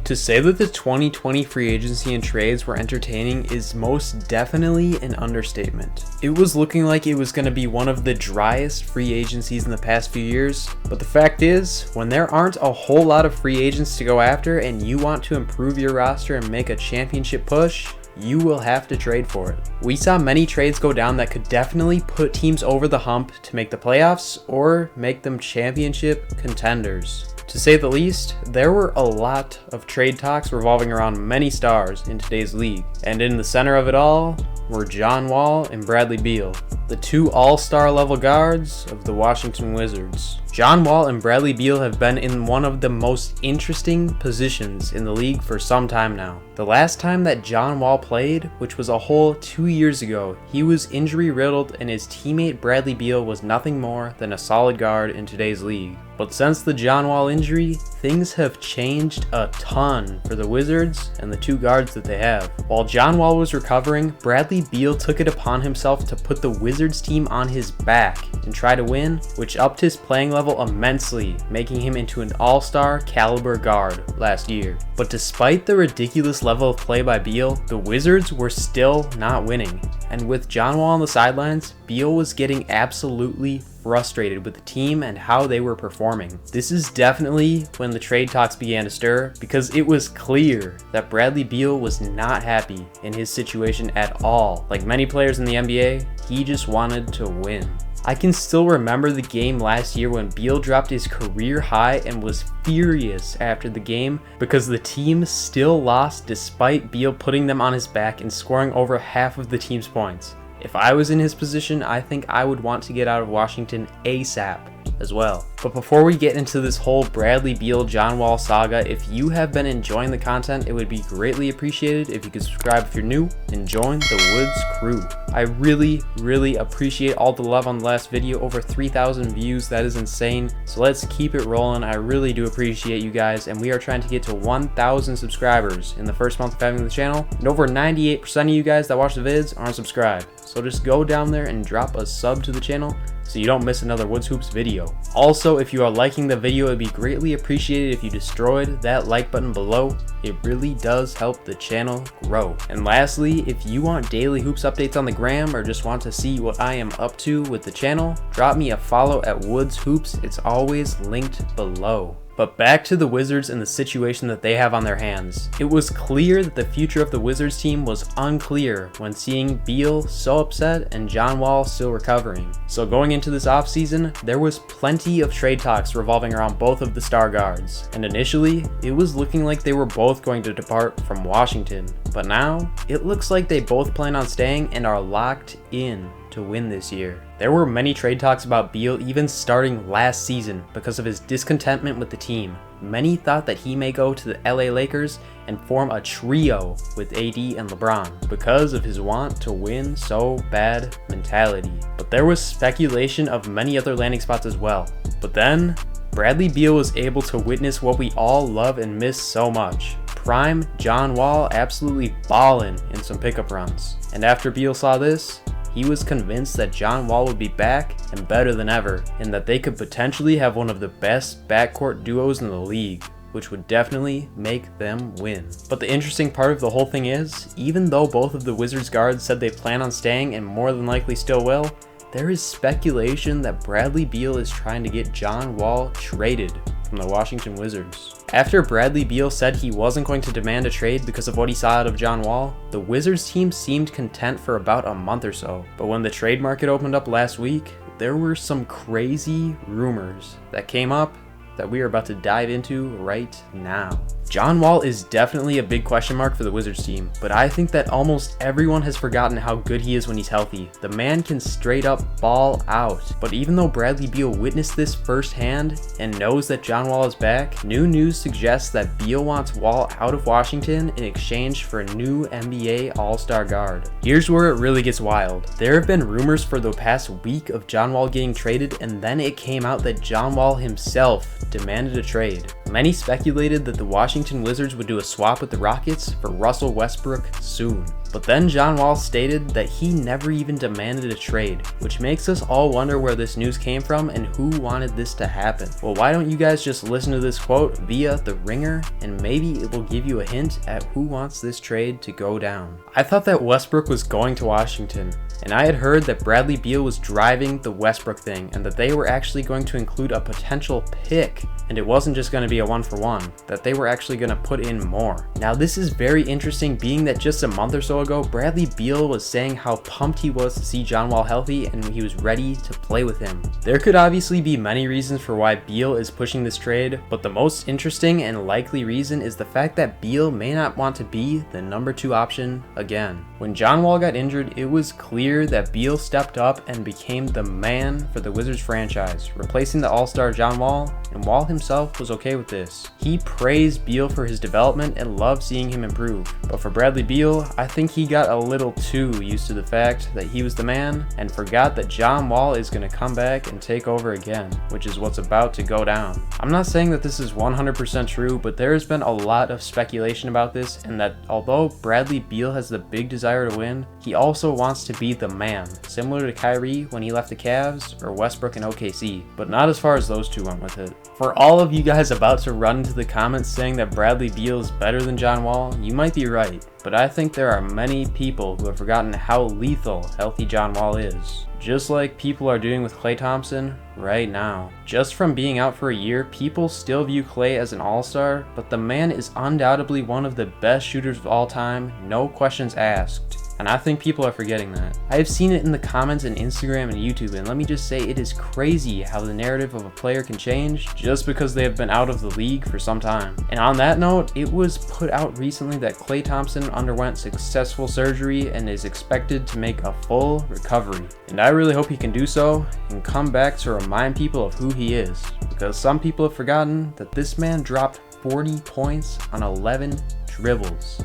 To say that the 2020 free agency and trades were entertaining is most definitely an understatement. It was looking like it was going to be one of the driest free agencies in the past few years, but the fact is, when there aren't a whole lot of free agents to go after and you want to improve your roster and make a championship push, you will have to trade for it. We saw many trades go down that could definitely put teams over the hump to make the playoffs or make them championship contenders. To say the least, there were a lot of trade talks revolving around many stars in today's league, and in the center of it all were John Wall and Bradley Beal, the two all-star level guards of the Washington Wizards. John Wall and Bradley Beal have been in one of the most interesting positions in the league for some time now. The last time that John Wall played, which was a whole 2 years ago, he was injury riddled and his teammate Bradley Beal was nothing more than a solid guard in today's league. But since the John Wall injury, things have changed a ton for the Wizards and the two guards that they have. While John Wall was recovering, Bradley Beal took it upon himself to put the Wizards team on his back and try to win, which upped his playing level immensely, making him into an all-star caliber guard last year. But despite the ridiculous level of play by Beal, the Wizards were still not winning. And with John Wall on the sidelines, Beal was getting absolutely frustrated with the team and how they were performing. This is definitely when the trade talks began to stir, because it was clear that Bradley Beal was not happy in his situation at all. Like many players in the NBA, he just wanted to win. I can still remember the game last year when Beal dropped his career high and was furious after the game because the team still lost despite Beal putting them on his back and scoring over half of the team's points. If I was in his position, I think I would want to get out of Washington ASAP as well. But before we get into this whole Bradley Beal John Wall saga, if you have been enjoying the content, it would be greatly appreciated if you could subscribe if you're new and join the Woods crew. I really appreciate all the love on the last video, over 3,000 views. That is insane. So let's keep it rolling. I really do appreciate you guys, and we are trying to get to 1,000 subscribers in the first month of having the channel, and over 98% of you guys that watch the vids aren't subscribed. So just go down there and drop a sub to the channel so you don't miss another Woods Hoops video. Also, if you are liking the video, it'd be greatly appreciated if you destroyed that like button below. It really does help the channel grow. And lastly, if you want daily hoops updates on the gram or just want to see what I am up to with the channel, drop me a follow at Woods Hoops. It's always linked below. But back to the Wizards and the situation that they have on their hands. It was clear that the future of the Wizards team was unclear when seeing Beal so upset and John Wall still recovering. So going into this offseason, there was plenty of trade talks revolving around both of the star guards. And initially, it was looking like they were both going to depart from Washington. But now, it looks like they both plan on staying and are locked in to win this year. There were many trade talks about Beal even starting last season because of his discontentment with the team. Many thought that he may go to the LA Lakers and form a trio with AD and LeBron because of his want to win so bad mentality. But there was speculation of many other landing spots as well. But then, Bradley Beal was able to witness what we all love and miss so much. Prime John Wall absolutely ballin' in some pickup runs. And after Beal saw this, he was convinced that John Wall would be back and better than ever, and that they could potentially have one of the best backcourt duos in the league, which would definitely make them win. But the interesting part of the whole thing is, even though both of the Wizards guards said they plan on staying and more than likely still will, there is speculation that Bradley Beal is trying to get John Wall traded from the Washington Wizards. After Bradley Beal said he wasn't going to demand a trade because of what he saw out of John Wall, the Wizards team seemed content for about a month or so. But when the trade market opened up last week, there were some crazy rumors that came up that we are about to dive into right now. John Wall is definitely a big question mark for the Wizards team, but I think that almost everyone has forgotten how good he is when he's healthy. The man can straight up ball out. But even though Bradley Beal witnessed this firsthand and knows that John Wall is back, new news suggests that Beal wants Wall out of Washington in exchange for a new NBA All-Star guard. Here's where it really gets wild. There have been rumors for the past week of John Wall getting traded, and then it came out that John Wall himself demanded a trade. Many speculated that the Washington Wizards would do a swap with the Rockets for Russell Westbrook soon. But then John Wall stated that he never even demanded a trade, which makes us all wonder where this news came from and who wanted this to happen. Well, why don't you guys just listen to this quote via The Ringer, and maybe it will give you a hint at who wants this trade to go down. I thought that Westbrook was going to Washington, and I had heard that Bradley Beal was driving the Westbrook thing and that they were actually going to include a potential pick, and it wasn't just going to be a 1-for-1, that they were actually going to put in more. Now this is very interesting, being that just a month or so ago, Bradley Beal was saying how pumped he was to see John Wall healthy and he was ready to play with him. There could obviously be many reasons for why Beal is pushing this trade, but the most interesting and likely reason is the fact that Beal may not want to be the number 2 option again. When John Wall got injured, it was clear that Beal stepped up and became the man for the Wizards franchise, replacing the all-star John Wall, and Wall himself was okay with this. He praised Beal for his development and loved seeing him improve. But for Bradley Beal, I think he got a little too used to the fact that he was the man and forgot that John Wall is going to come back and take over again, which is what's about to go down. I'm not saying that this is 100% true, but there has been a lot of speculation about this, and that although Bradley Beal has the big desire to win, he also wants to be the man, similar to Kyrie when he left the Cavs or Westbrook in OKC, but not as far as those two went with it. For all of you guys about to run into the comments saying that Bradley Beal is better than John Wall, you might be right, but I think there are many people who have forgotten how lethal healthy John Wall is. Just like people are doing with Klay Thompson right now. Just from being out for a year, people still view Klay as an all-star, but the man is undoubtedly one of the best shooters of all time, no questions asked. And I think people are forgetting that. I have seen it in the comments on Instagram and YouTube, and let me just say it is crazy how the narrative of a player can change just because they have been out of the league for some time. And on that note, it was put out recently that Klay Thompson underwent successful surgery and is expected to make a full recovery. And I really hope he can do so and come back to remind people of who he is, because some people have forgotten that this man dropped 40 points on 11 dribbles.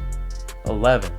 11.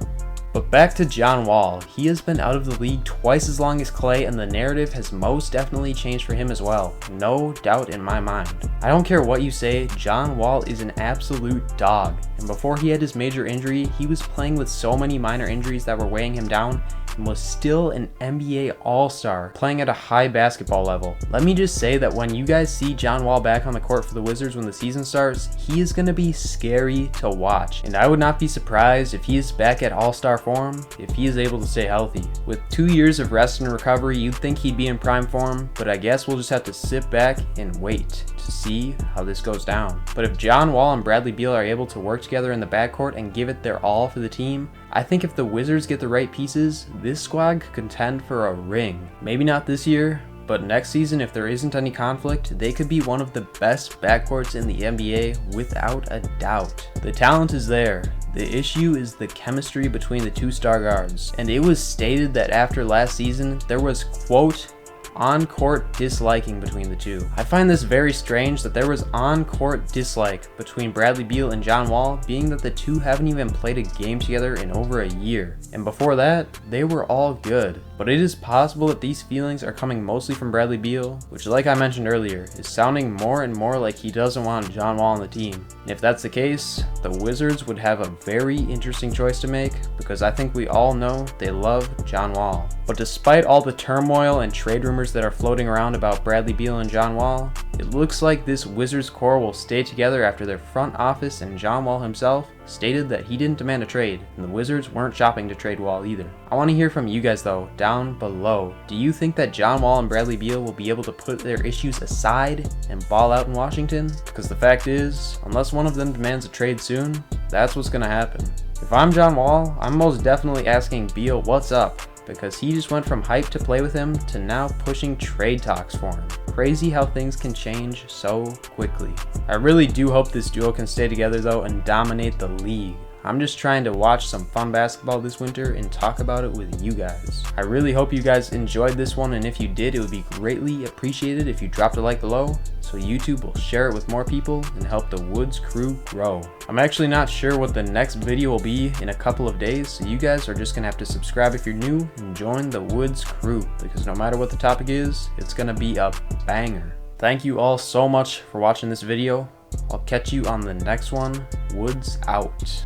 But back to John Wall. He has been out of the league twice as long as Klay, and the narrative has most definitely changed for him as well. No doubt in my mind. I don't care what you say, John Wall is an absolute dog. And before he had his major injury, he was playing with so many minor injuries that were weighing him down, and was still an NBA All-Star, playing at a high basketball level. Let me just say that when you guys see John Wall back on the court for the Wizards when the season starts, he is going to be scary to watch. And I would not be surprised if he is back at All-Star form if he is able to stay healthy. With 2 years of rest and recovery, you'd think he'd be in prime form, but I guess we'll just have to sit back and wait to see how this goes down. But if John Wall and Bradley Beal are able to work together in the backcourt and give it their all for the team, I think if the Wizards get the right pieces, this squad could contend for a ring. Maybe not this year, but next season, if there isn't any conflict, they could be one of the best backcourts in the NBA without a doubt. The talent is there. The issue is the chemistry between the two star guards. And it was stated that after last season, there was, quote, on-court disliking between the two. I find this very strange that there was on-court dislike between Bradley Beal and John Wall, being that the two haven't even played a game together in over a year. And before that, they were all good. But it is possible that these feelings are coming mostly from Bradley Beal, which, like I mentioned earlier, is sounding more and more like he doesn't want John Wall on the team. And if that's the case, the Wizards would have a very interesting choice to make, because I think we all know they love John Wall. But despite all the turmoil and trade rumors that are floating around about Bradley Beal and John Wall, it looks like this Wizards core will stay together after their front office and John Wall himself stated that he didn't demand a trade, and the Wizards weren't shopping to trade Wall either. I want to hear from you guys though, down below. Do you think that John Wall and Bradley Beal will be able to put their issues aside and ball out in Washington? Because the fact is, unless one of them demands a trade soon, that's what's going to happen. If I'm John Wall, I'm most definitely asking Beal what's up, because he just went from hype to play with him to now pushing trade talks for him. Crazy how things can change so quickly. I really do hope this duo can stay together though and dominate the league. I'm just trying to watch some fun basketball this winter and talk about it with you guys. I really hope you guys enjoyed this one, and if you did, it would be greatly appreciated if you dropped a like below, so YouTube will share it with more people and help the Woods crew grow. I'm actually not sure what the next video will be in a couple of days, so you guys are just gonna have to subscribe if you're new and join the Woods crew, because no matter what the topic is, it's gonna be a banger. Thank you all so much for watching this video. I'll catch you on the next one. Woods out.